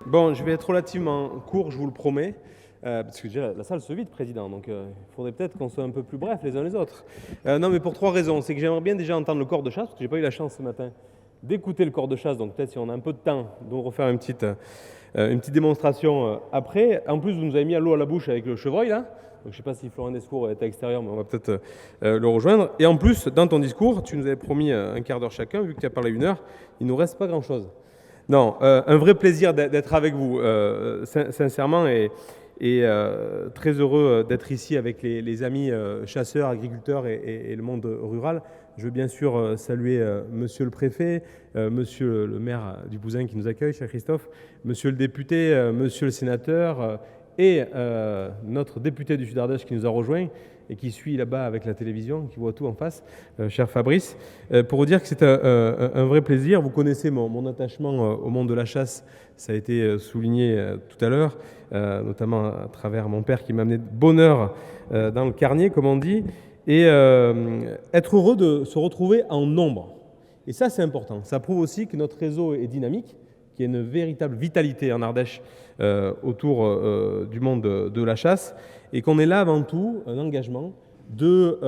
Bon, je vais être relativement court, je vous le promets, parce que déjà la salle se vide, président, donc il faudrait peut-être qu'on soit un peu plus bref les uns les autres. Non, mais pour trois raisons. C'est que j'aimerais bien déjà entendre le corps de chasse, parce que j'ai pas eu la chance ce matin d'écouter le corps de chasse, donc peut-être si on a un peu de temps, de refaire une petite démonstration après. En plus, vous nous avez mis à l'eau à la bouche avec le chevreuil, là. Donc, je ne sais pas si Florent Descours est à l'extérieur, mais on va peut-être le rejoindre. Et en plus, dans ton discours, tu nous avais promis un quart d'heure chacun, vu que tu as parlé 1 heure, il ne nous reste pas grand-chose. Non, un vrai plaisir d'être avec vous, sincèrement, et très heureux d'être ici avec les amis chasseurs, agriculteurs et le monde rural. Je veux bien sûr saluer monsieur le préfet, monsieur le maire du Bousin qui nous accueille, cher Christophe, monsieur le député, monsieur le sénateur et notre député du Sud-Ardèche qui nous a rejoints et qui suit là-bas avec la télévision, qui voit tout en face, cher Fabrice, pour vous dire que c'est un vrai plaisir. Vous connaissez mon attachement au monde de la chasse, ça a été souligné tout à l'heure, notamment à travers mon père qui m'a amené de bonheur dans le carnier, comme on dit, et être heureux de se retrouver en nombre. Et ça, c'est important. Ça prouve aussi que notre réseau est dynamique, qu'il y a une véritable vitalité en Ardèche autour du monde de la chasse, et qu'on est là avant tout un engagement de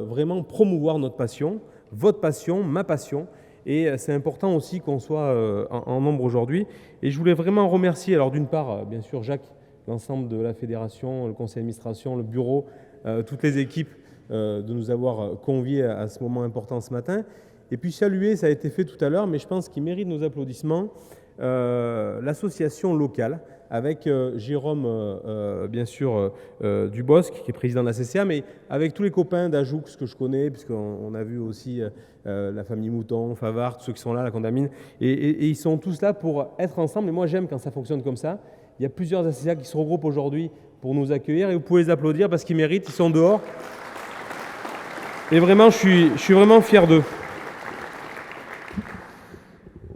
vraiment promouvoir notre passion, votre passion, ma passion, et c'est important aussi qu'on soit en nombre aujourd'hui. Et je voulais vraiment remercier, alors d'une part, bien sûr, Jacques, l'ensemble de la fédération, le conseil d'administration, le bureau, toutes les équipes de nous avoir conviés à ce moment important ce matin. Et puis saluer, ça a été fait tout à l'heure, mais je pense qu'il mérite nos applaudissements, l'association locale, avec Jérôme, bien sûr, Dubosc, qui est président de la CCA, mais avec tous les copains d'Ajoux que je connais, puisqu'on a vu aussi la famille Mouton, Favard, tous ceux qui sont là, la Condamine, et ils sont tous là pour être ensemble, et moi j'aime quand ça fonctionne comme ça. Il y a plusieurs ACCA qui se regroupent aujourd'hui pour nous accueillir, et vous pouvez les applaudir parce qu'ils méritent, ils sont dehors. Et vraiment, je suis vraiment fier d'eux.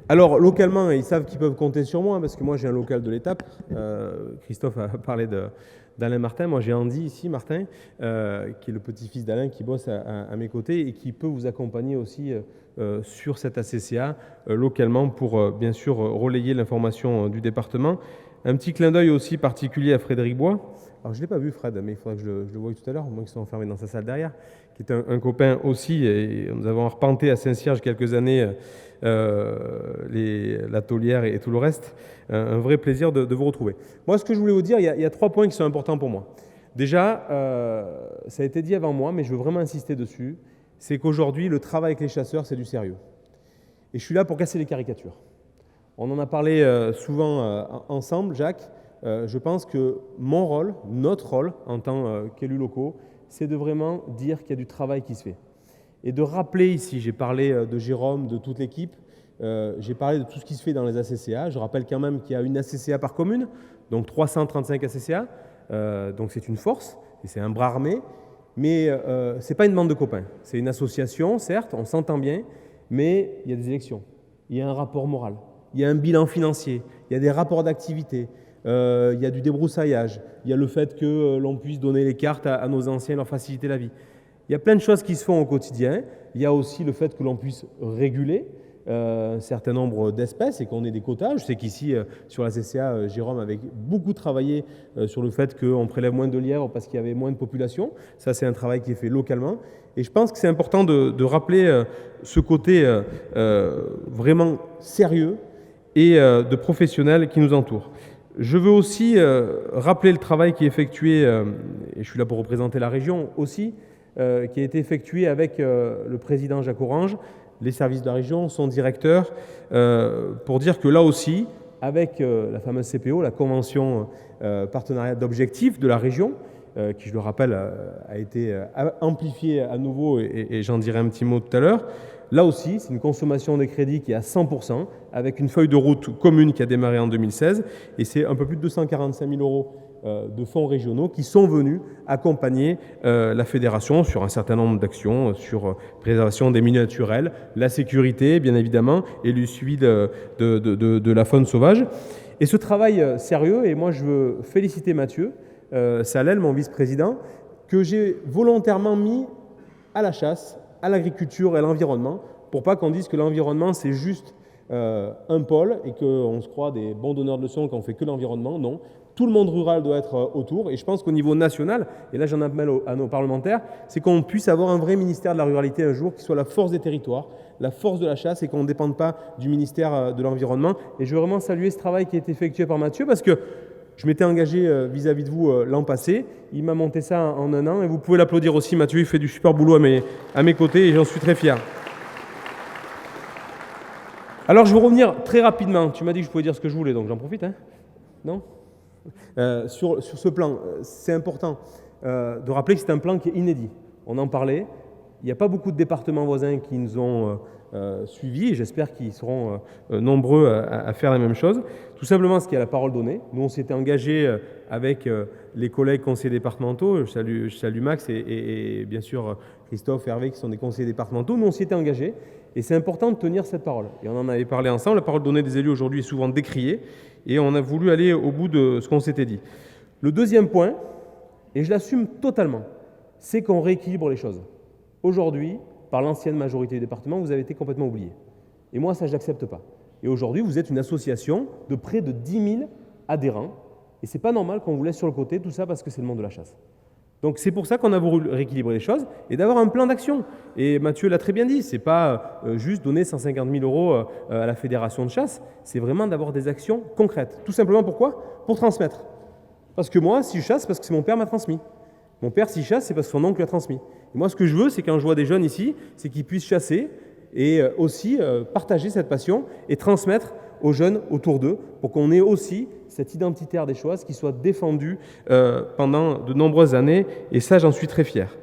Alors, localement, ils savent qu'ils peuvent compter sur moi, parce que moi, j'ai un local de l'étape. Christophe a parlé d'Alain Martin. Moi, j'ai Andy ici, Martin, qui est le petit-fils d'Alain, qui bosse à mes côtés et qui peut vous accompagner aussi sur cette ACCA localement pour, bien sûr, relayer l'information du département. Un petit clin d'œil aussi particulier à Frédéric Bois. Alors, je ne l'ai pas vu, Fred, mais il faudra que je le voie tout à l'heure, au moins qu'ils sont enfermés dans sa salle derrière, qui est un copain aussi. Et nous avons arpenté à Saint-Cierge quelques années la taulière et tout le reste. Un vrai plaisir de vous retrouver. Moi, ce que je voulais vous dire, il y a 3 points qui sont importants pour moi. Déjà, ça a été dit avant moi, mais je veux vraiment insister dessus, c'est qu'aujourd'hui, le travail avec les chasseurs, c'est du sérieux. Et je suis là pour casser les caricatures. On en a parlé souvent ensemble, Jacques. Je pense que mon rôle, notre rôle en tant qu'élus locaux, c'est de vraiment dire qu'il y a du travail qui se fait. Et de rappeler ici, j'ai parlé de Jérôme, de toute l'équipe, j'ai parlé de tout ce qui se fait dans les ACCA. Je rappelle quand même qu'il y a une ACCA par commune, donc 335 ACCA, donc c'est une force, et c'est un bras armé, mais ce n'est pas une bande de copains. C'est une association, certes, on s'entend bien, mais il y a des élections, il y a un rapport moral, il y a un bilan financier, il y a des rapports d'activité, il y a du débroussaillage, il y a le fait que l'on puisse donner les cartes à nos anciens, leur faciliter la vie. Il y a plein de choses qui se font au quotidien. Il y a aussi le fait que l'on puisse réguler un certain nombre d'espèces et qu'on ait des quotas. Je sais qu'ici, sur la CCA, Jérôme avait beaucoup travaillé sur le fait qu'on prélève moins de lièvres parce qu'il y avait moins de population. Ça, c'est un travail qui est fait localement. Et je pense que c'est important de rappeler ce côté vraiment sérieux et de professionnel qui nous entoure. Je veux aussi rappeler le travail qui est effectué, et je suis là pour représenter la région aussi, qui a été effectué avec le président Jacques Orange, les services de la région, son directeur, pour dire que là aussi, avec la fameuse CPO, la convention partenariat d'objectifs de la région, qui, je le rappelle, a été amplifiée à nouveau, et j'en dirai un petit mot tout à l'heure. Là aussi, c'est une consommation des crédits qui est à 100%, avec une feuille de route commune qui a démarré en 2016, et c'est un peu plus de 245 000 euros de fonds régionaux qui sont venus accompagner la fédération sur un certain nombre d'actions, sur préservation des milieux naturels, la sécurité, bien évidemment, et le suivi de la faune sauvage. Et ce travail sérieux, et moi je veux féliciter Mathieu Salel, mon vice-président, que j'ai volontairement mis à la chasse, à l'agriculture et à l'environnement, pour pas qu'on dise que l'environnement c'est juste un pôle et qu'on se croit des bons donneurs de leçons quand on fait que l'environnement. Non, tout le monde rural doit être autour. Et je pense qu'au niveau national, et là j'en appelle à nos parlementaires, c'est qu'on puisse avoir un vrai ministère de la ruralité un jour qui soit la force des territoires, la force de la chasse et qu'on ne dépende pas du ministère de l'Environnement. Et je veux vraiment saluer ce travail qui a été effectué par Mathieu parce que je m'étais engagé vis-à-vis de vous l'an passé. Il m'a monté ça en un an et vous pouvez l'applaudir aussi. Mathieu, il fait du super boulot à mes côtés et j'en suis très fier. Alors, je vais revenir très rapidement. Tu m'as dit que je pouvais dire ce que je voulais, donc j'en profite. Hein, non sur ce plan, c'est important de rappeler que c'est un plan qui est inédit. On en parlait. Il n'y a pas beaucoup de départements voisins qui nous ont suivis et j'espère qu'ils seront nombreux à faire la même chose. Tout simplement parce qu'il y a la parole donnée. Nous, on s'était engagé avec les collègues conseillers départementaux. Je salue Max et bien sûr Christophe et Hervé qui sont des conseillers départementaux. Nous, on s'y était engagés et c'est important de tenir cette parole. Et on en avait parlé ensemble. La parole donnée des élus aujourd'hui est souvent décriée et on a voulu aller au bout de ce qu'on s'était dit. Le deuxième point, et je l'assume totalement, c'est qu'on rééquilibre les choses. Aujourd'hui, par l'ancienne majorité du département, vous avez été complètement oublié. Et moi, ça, je n'accepte pas. Et aujourd'hui, vous êtes une association de près de 10 000 adhérents. Et ce n'est pas normal qu'on vous laisse sur le côté, tout ça parce que c'est le monde de la chasse. Donc c'est pour ça qu'on a voulu rééquilibrer les choses et d'avoir un plan d'action. Et Mathieu l'a très bien dit, ce n'est pas juste donner 150 000 € à la fédération de chasse, c'est vraiment d'avoir des actions concrètes. Tout simplement pourquoi ? Pour transmettre. Parce que moi, si je chasse, c'est parce que c'est mon père m'a transmis. Mon père, s'il chasse, c'est parce que son oncle lui a transmis. Et moi, ce que je veux, c'est quand je vois des jeunes ici, c'est qu'ils puissent chasser et aussi partager cette passion et transmettre aux jeunes autour d'eux pour qu'on ait aussi cette identitaire des choses qui soit défendue pendant de nombreuses années. Et ça, j'en suis très fier.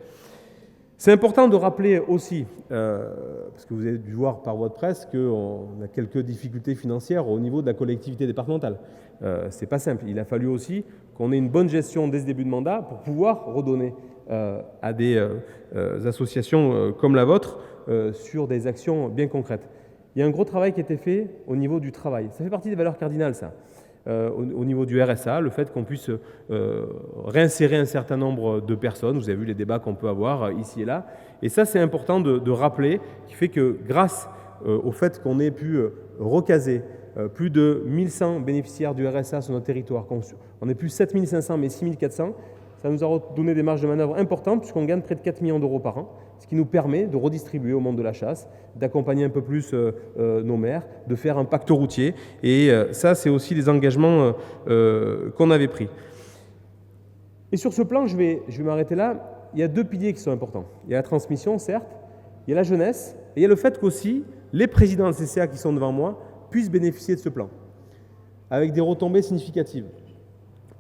C'est important de rappeler aussi, parce que vous avez dû voir par voie de presse qu'on a quelques difficultés financières au niveau de la collectivité départementale. Ce n'est pas simple. Il a fallu aussi qu'on ait une bonne gestion dès ce début de mandat pour pouvoir redonner à des associations comme la vôtre sur des actions bien concrètes. Il y a un gros travail qui a été fait au niveau du travail. Ça fait partie des valeurs cardinales, ça. Au niveau du RSA, le fait qu'on puisse réinsérer un certain nombre de personnes. Vous avez vu les débats qu'on peut avoir ici et là. Et ça, c'est important de rappeler, qui fait que grâce au fait qu'on ait pu recaser plus de 1100 bénéficiaires du RSA sur notre territoire, on n'est plus 7500 mais 6400, ça nous a donné des marges de manœuvre importantes puisqu'on gagne près de 4 millions d'euros par an, ce qui nous permet de redistribuer au monde de la chasse, d'accompagner un peu plus nos maires, de faire un pacte routier. Et ça, c'est aussi des engagements qu'on avait pris. Et sur ce plan, je vais m'arrêter là. Il y a deux piliers qui sont importants. Il y a la transmission, certes, il y a la jeunesse, et il y a le fait qu'aussi les présidents de CCA qui sont devant moi puissent bénéficier de ce plan, avec des retombées significatives.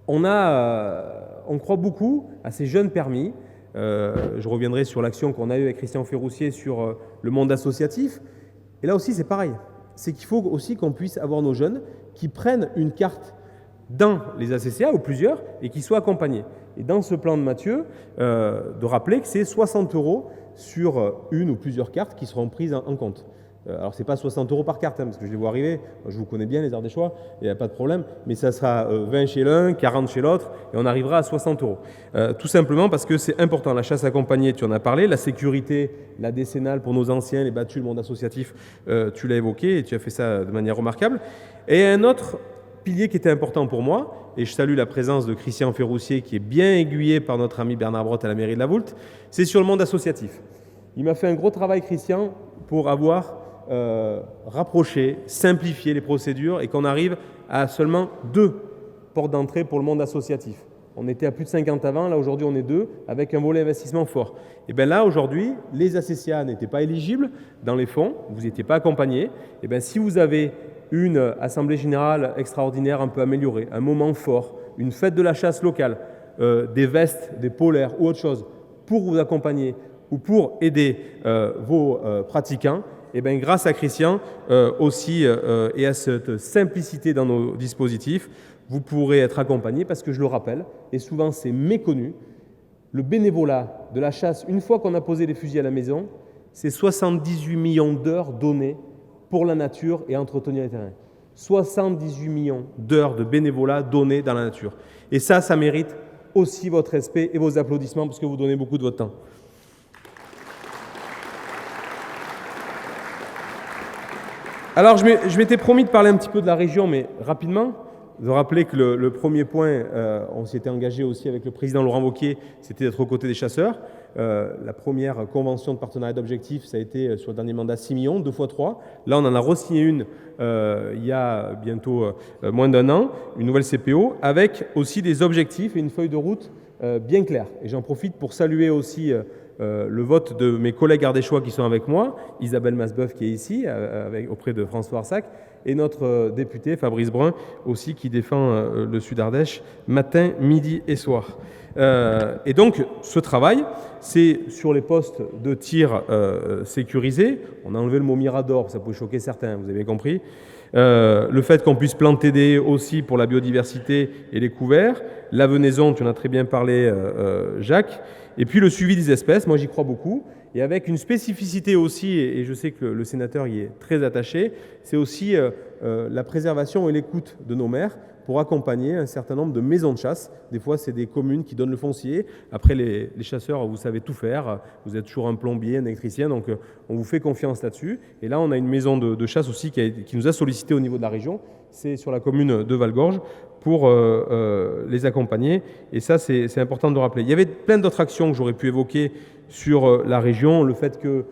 On croit beaucoup à ces jeunes permis. Je reviendrai sur l'action qu'on a eue avec Christian Ferroussier sur le monde associatif. Et là aussi, c'est pareil. C'est qu'il faut aussi qu'on puisse avoir nos jeunes qui prennent une carte dans les ACCA, ou plusieurs, et qui soient accompagnés. Et dans ce plan de Mathieu, de rappeler que c'est 60 € sur une ou plusieurs cartes qui seront prises en compte. Alors, ce n'est pas 60 € par carte, hein, parce que je les vois arriver. Je vous connais bien, les Ardéchois, il n'y a pas de problème. Mais ça sera 20 chez l'un, 40 chez l'autre, et on arrivera à 60 €. Tout simplement parce que c'est important. La chasse accompagnée, tu en as parlé. La sécurité, la décennale pour nos anciens, les battus, le monde associatif, tu l'as évoqué, et tu as fait ça de manière remarquable. Et un autre pilier qui était important pour moi, et je salue la présence de Christian Ferroussier, qui est bien aiguillé par notre ami Bernard Brotte à la mairie de la Voulte, c'est sur le monde associatif. Il m'a fait un gros travail, Christian, pour avoir rapprocher, simplifier les procédures et qu'on arrive à seulement 2 portes d'entrée pour le monde associatif. On était à plus de 50 avant, là aujourd'hui on est 2, avec un volet investissement fort. Et bien là aujourd'hui, les ACCA n'étaient pas éligibles dans les fonds, vous n'étiez pas accompagnés. Et bien si vous avez une assemblée générale extraordinaire un peu améliorée, un moment fort, une fête de la chasse locale, des vestes, des polaires ou autre chose pour vous accompagner ou pour aider vos pratiquants, et bien, grâce à Christian aussi et à cette simplicité dans nos dispositifs, vous pourrez être accompagné parce que je le rappelle, et souvent c'est méconnu, le bénévolat de la chasse, une fois qu'on a posé les fusils à la maison, c'est 78 millions d'heures données pour la nature et entretenir les terrains. 78 millions d'heures de bénévolat données dans la nature. Et ça mérite aussi votre respect et vos applaudissements parce que vous donnez beaucoup de votre temps. Alors, je m'étais promis de parler un petit peu de la région, mais rapidement, de rappeler que le premier point, on s'était engagé aussi avec le président Laurent Wauquiez, c'était d'être aux côtés des chasseurs. La première convention de partenariat d'objectifs, ça a été sur le dernier mandat 6 millions, 2 fois 3. Là, on en a re-signé une il y a bientôt moins d'un an, une nouvelle CPO, avec aussi des objectifs et une feuille de route bien claire. Et j'en profite pour saluer aussi le vote de mes collègues ardéchois qui sont avec moi, Isabelle Masbeuf qui est ici, auprès de François Arsac, et notre député Fabrice Brun aussi qui défend le Sud-Ardèche matin, midi et soir. Et donc ce travail, c'est sur les postes de tir sécurisés. On a enlevé le mot mirador, ça peut choquer certains, vous avez bien compris. Le fait qu'on puisse planter des haies aussi pour la biodiversité et les couverts, la venaison, tu en as très bien parlé Jacques, et puis le suivi des espèces, moi j'y crois beaucoup, et avec une spécificité aussi, et je sais que le sénateur y est très attaché, c'est aussi la préservation et l'écoute de nos maires pour accompagner un certain nombre de maisons de chasse. Des fois, c'est des communes qui donnent le foncier. Après, les chasseurs, vous savez tout faire. Vous êtes toujours un plombier, un électricien, donc on vous fait confiance là-dessus. Et là, on a une maison de chasse aussi qui nous a sollicité au niveau de la région. C'est sur la commune de Valgorges pour les accompagner. Et ça, c'est important de le rappeler. Il y avait plein d'autres actions que j'aurais pu évoquer sur la région. Le fait que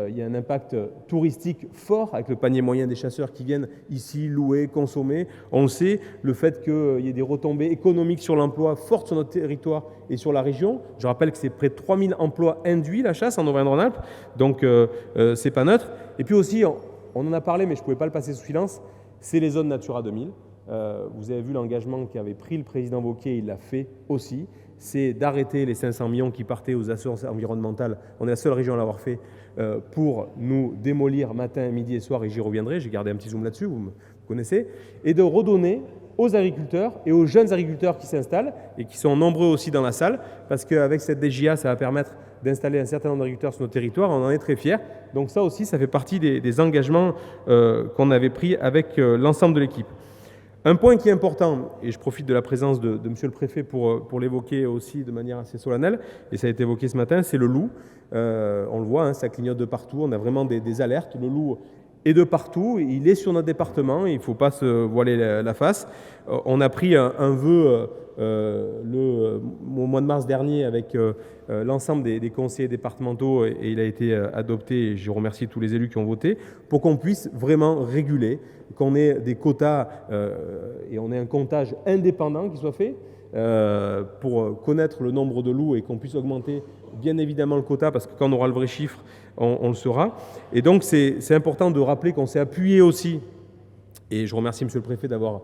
il y a un impact touristique fort avec le panier moyen des chasseurs qui viennent ici louer, consommer. On le sait, le fait qu'il y ait des retombées économiques sur l'emploi fortes sur notre territoire et sur la région. Je rappelle que c'est près de 3000 emplois induits la chasse en Auvergne-Rhône-Alpes, donc c'est pas neutre. Et puis aussi, on en a parlé mais je ne pouvais pas le passer sous silence, c'est les zones Natura 2000. Vous avez vu l'engagement qu'avait pris le président Wauquiez, il l'a fait aussi, c'est d'arrêter les 500 millions qui partaient aux assurances environnementales. On est la seule région à l'avoir fait pour nous démolir matin, midi et soir, et j'y reviendrai, j'ai gardé un petit zoom là-dessus, vous me connaissez, et de redonner aux agriculteurs et aux jeunes agriculteurs qui s'installent et qui sont nombreux aussi dans la salle, parce qu'avec cette DJA, ça va permettre d'installer un certain nombre d'agriculteurs sur nos territoires, on en est très fiers. Donc ça aussi, ça fait partie des engagements qu'on avait pris avec l'ensemble de l'équipe. Un point qui est important, et je profite de la présence de Monsieur le Préfet pour l'évoquer aussi de manière assez solennelle, et ça a été évoqué ce matin, c'est le loup. On le voit, ça clignote de partout, on a vraiment des alertes. Le loup est de partout, il est sur notre département, il ne faut pas se voiler la face. On a pris un vœu au mois de mars dernier avec l'ensemble des conseillers départementaux et il a été adopté, et je remercie tous les élus qui ont voté, pour qu'on puisse vraiment réguler, qu'on ait des quotas et on ait un comptage indépendant qui soit fait pour connaître le nombre de loups et qu'on puisse augmenter bien évidemment le quota, parce que quand on aura le vrai chiffre, on le saura. Et donc c'est important de rappeler qu'on s'est appuyé aussi, et je remercie Monsieur le Préfet d'avoir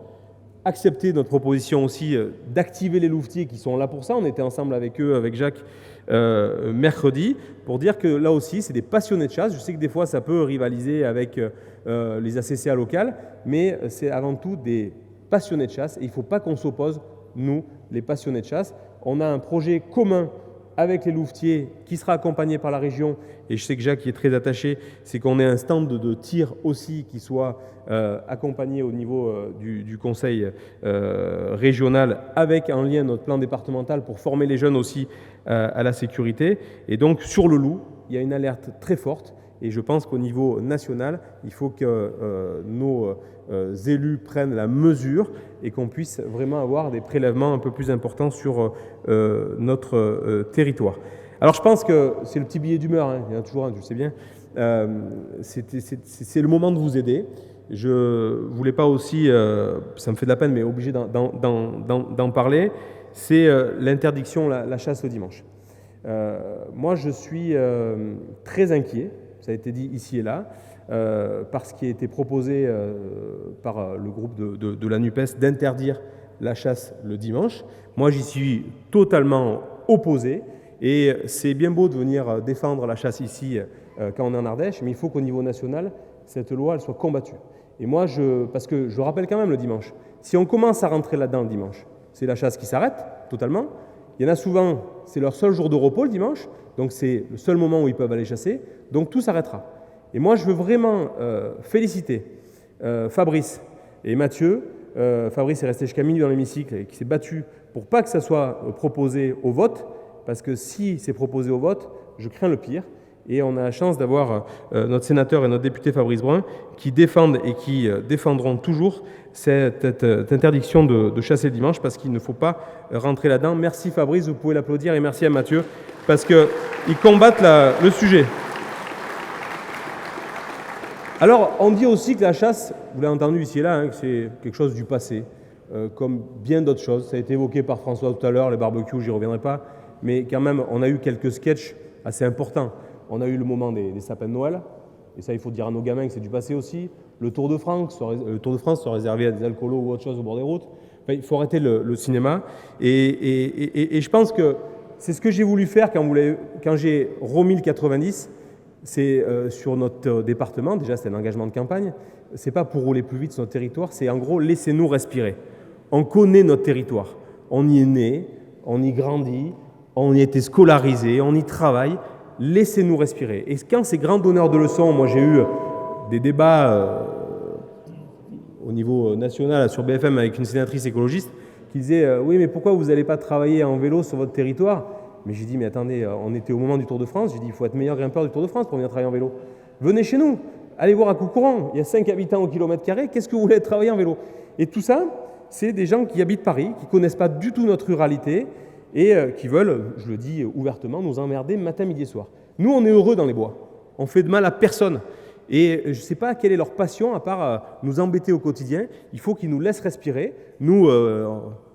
accepté notre proposition aussi d'activer les louvetiers qui sont là pour ça. On était ensemble avec eux, avec Jacques, mercredi, pour dire que là aussi, c'est des passionnés de chasse. Je sais que des fois, ça peut rivaliser avec les ACCA locales, mais c'est avant tout des passionnés de chasse et il ne faut pas qu'on s'oppose, nous, les passionnés de chasse. On a un projet commun avec les louvetiers qui sera accompagné par la région, et je sais que Jacques y est très attaché, c'est qu'on ait un stand de tir aussi qui soit accompagné au niveau du conseil régional avec en lien notre plan départemental pour former les jeunes aussi à la sécurité. Et donc sur le loup, il y a une alerte très forte et je pense qu'au niveau national, il faut que nos élus prennent la mesure et qu'on puisse vraiment avoir des prélèvements un peu plus importants sur notre territoire. Alors je pense que c'est le petit billet d'humeur, il y en a toujours un, tu sais bien. C'est le moment de vous aider. Je ne voulais pas aussi, ça me fait de la peine, mais obligé d'en parler, c'est l'interdiction, la chasse le dimanche. Moi, je suis très inquiet, ça a été dit ici et là, par ce qui a été proposé par le groupe de la NUPES d'interdire la chasse le dimanche. Moi, j'y suis totalement opposé. Et c'est bien beau de venir défendre la chasse ici quand on est en Ardèche, mais il faut qu'au niveau national, cette loi elle soit combattue. Et moi, parce que je rappelle quand même le dimanche, si on commence à rentrer là-dedans le dimanche, c'est la chasse qui s'arrête totalement. Il y en a souvent, c'est leur seul jour de repos le dimanche, donc c'est le seul moment où ils peuvent aller chasser, donc tout s'arrêtera. Et moi, je veux vraiment féliciter Fabrice et Mathieu. Fabrice est resté jusqu'à minuit dans l'hémicycle et qui s'est battu pour pas que ça soit proposé au vote, parce que si c'est proposé au vote, je crains le pire. Et on a la chance d'avoir notre sénateur et notre député Fabrice Brun qui défendent et qui défendront toujours cette interdiction de chasser le dimanche parce qu'il ne faut pas rentrer là-dedans. Merci Fabrice, vous pouvez l'applaudir, et merci à Mathieu parce qu'ils combattent le sujet. Alors, on dit aussi que la chasse, vous l'avez entendu ici et là, que c'est quelque chose du passé, comme bien d'autres choses. Ça a été évoqué par François tout à l'heure, les barbecues, j'y reviendrai pas, mais quand même, on a eu quelques sketchs assez importants. On a eu le moment des sapins de Noël, et ça, il faut dire à nos gamins que c'est du passé aussi. Le Tour de France soit réservé à des alcoolos ou autre chose au bord des routes. Enfin, il faut arrêter le cinéma. Et je pense que c'est ce que j'ai voulu faire quand j'ai remis le 90. C'est sur notre département. Déjà, c'est un engagement de campagne. C'est pas pour rouler plus vite sur notre territoire. C'est en gros, laissez-nous respirer. On connaît notre territoire. On y est né, on y grandit, on y a été scolarisé, on y travaille. Laissez-nous respirer. Et quand ces grands donneurs de leçons, moi j'ai eu des débats au niveau national sur BFM avec une sénatrice écologiste qui disait oui, mais pourquoi vous n'allez pas travailler en vélo sur votre territoire? Mais j'ai dit mais attendez, on était au moment du Tour de France. J'ai dit il faut être meilleur grimpeur du Tour de France pour venir travailler en vélo. Venez chez nous, allez voir à Coucourant, il y a 5 habitants au kilomètre carré, qu'est-ce que vous voulez travailler en vélo? Et tout ça, c'est des gens qui habitent Paris, qui ne connaissent pas du tout notre ruralité, et qui veulent, je le dis ouvertement, nous emmerder matin, midi et soir. Nous, on est heureux dans les bois. On fait de mal à personne. Et je ne sais pas quelle est leur passion, à part nous embêter au quotidien. Il faut qu'ils nous laissent respirer. Nous,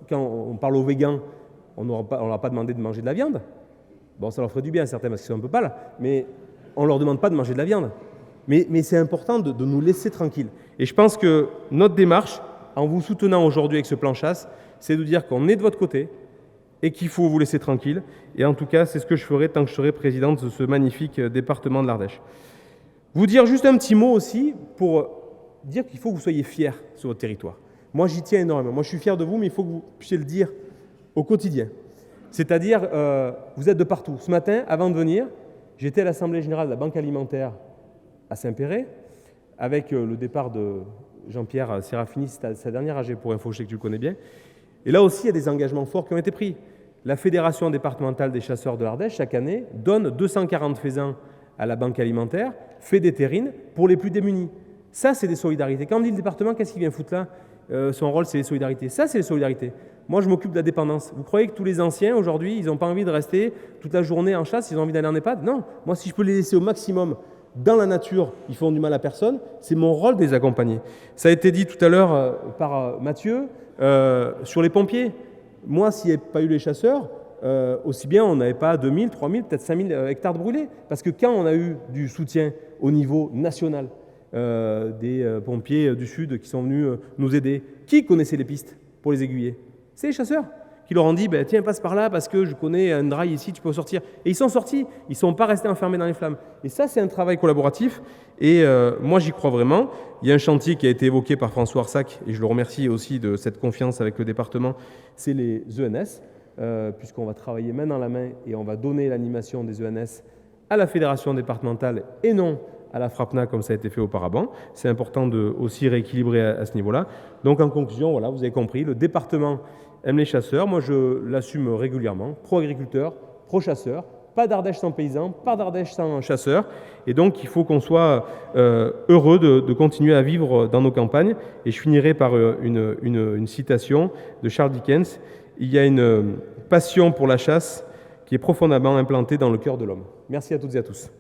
quand on parle aux végans, on ne leur a pas demandé de manger de la viande. Bon, ça leur ferait du bien, certains, parce qu'ils sont un peu pâles, mais on ne leur demande pas de manger de la viande. Mais c'est important de nous laisser tranquilles. Et je pense que notre démarche, en vous soutenant aujourd'hui avec ce plan chasse, c'est de dire qu'on est de votre côté, et qu'il faut vous laisser tranquille. Et en tout cas, c'est ce que je ferai tant que je serai président de ce magnifique département de l'Ardèche. Vous dire juste un petit mot aussi pour dire qu'il faut que vous soyez fiers sur votre territoire. Moi, j'y tiens énormément. Moi, je suis fier de vous, mais il faut que vous puissiez le dire au quotidien. C'est-à-dire, vous êtes de partout. Ce matin, avant de venir, j'étais à l'Assemblée générale de la Banque alimentaire à Saint-Péret avec le départ de Jean-Pierre Sérafini, sa dernière AG pour Info, je sais que tu le connais bien. Et là aussi, il y a des engagements forts qui ont été pris. La Fédération départementale des chasseurs de l'Ardèche, chaque année, donne 240 faisans à la banque alimentaire, fait des terrines pour les plus démunis. Ça, c'est des solidarités. Quand on dit le département, qu'est-ce qu'il vient foutre là? Son rôle, c'est les solidarités. Ça, c'est les solidarités. Moi, je m'occupe de la dépendance. Vous croyez que tous les anciens, aujourd'hui, ils n'ont pas envie de rester toute la journée en chasse, ils ont envie d'aller en EHPAD? Non. Moi, si je peux les laisser au maximum dans la nature, ils font du mal à personne, c'est mon rôle de les accompagner. Ça a été dit tout à l'heure par Mathieu, sur les pompiers. Moi, s'il n'y avait pas eu les chasseurs, aussi bien on n'avait pas 2000, 3000, peut-être 5000 hectares de brûlés. Parce que quand on a eu du soutien au niveau national, des pompiers du Sud qui sont venus nous aider, qui connaissait les pistes pour les aiguiller? C'est les chasseurs qui leur ont dit tiens, passe par là parce que je connais un drail ici, tu peux sortir. Et ils sont sortis, ils ne sont pas restés enfermés dans les flammes. Et ça, c'est un travail collaboratif. Et moi, j'y crois vraiment. Il y a un chantier qui a été évoqué par François Arsac, et je le remercie aussi de cette confiance avec le département, c'est les ENS, puisqu'on va travailler main dans la main et on va donner l'animation des ENS à la fédération départementale et non à la FRAPNA comme ça a été fait auparavant. C'est important de aussi rééquilibrer à ce niveau-là. Donc en conclusion, voilà, vous avez compris, le département aime les chasseurs. Moi, je l'assume régulièrement. Pro-agriculteur, pro-chasseur. Pas d'Ardèche sans paysans, pas d'Ardèche sans chasseurs. Et donc, il faut qu'on soit heureux de continuer à vivre dans nos campagnes. Et je finirai par une citation de Charles Dickens. Il y a une passion pour la chasse qui est profondément implantée dans le cœur de l'homme. Merci à toutes et à tous.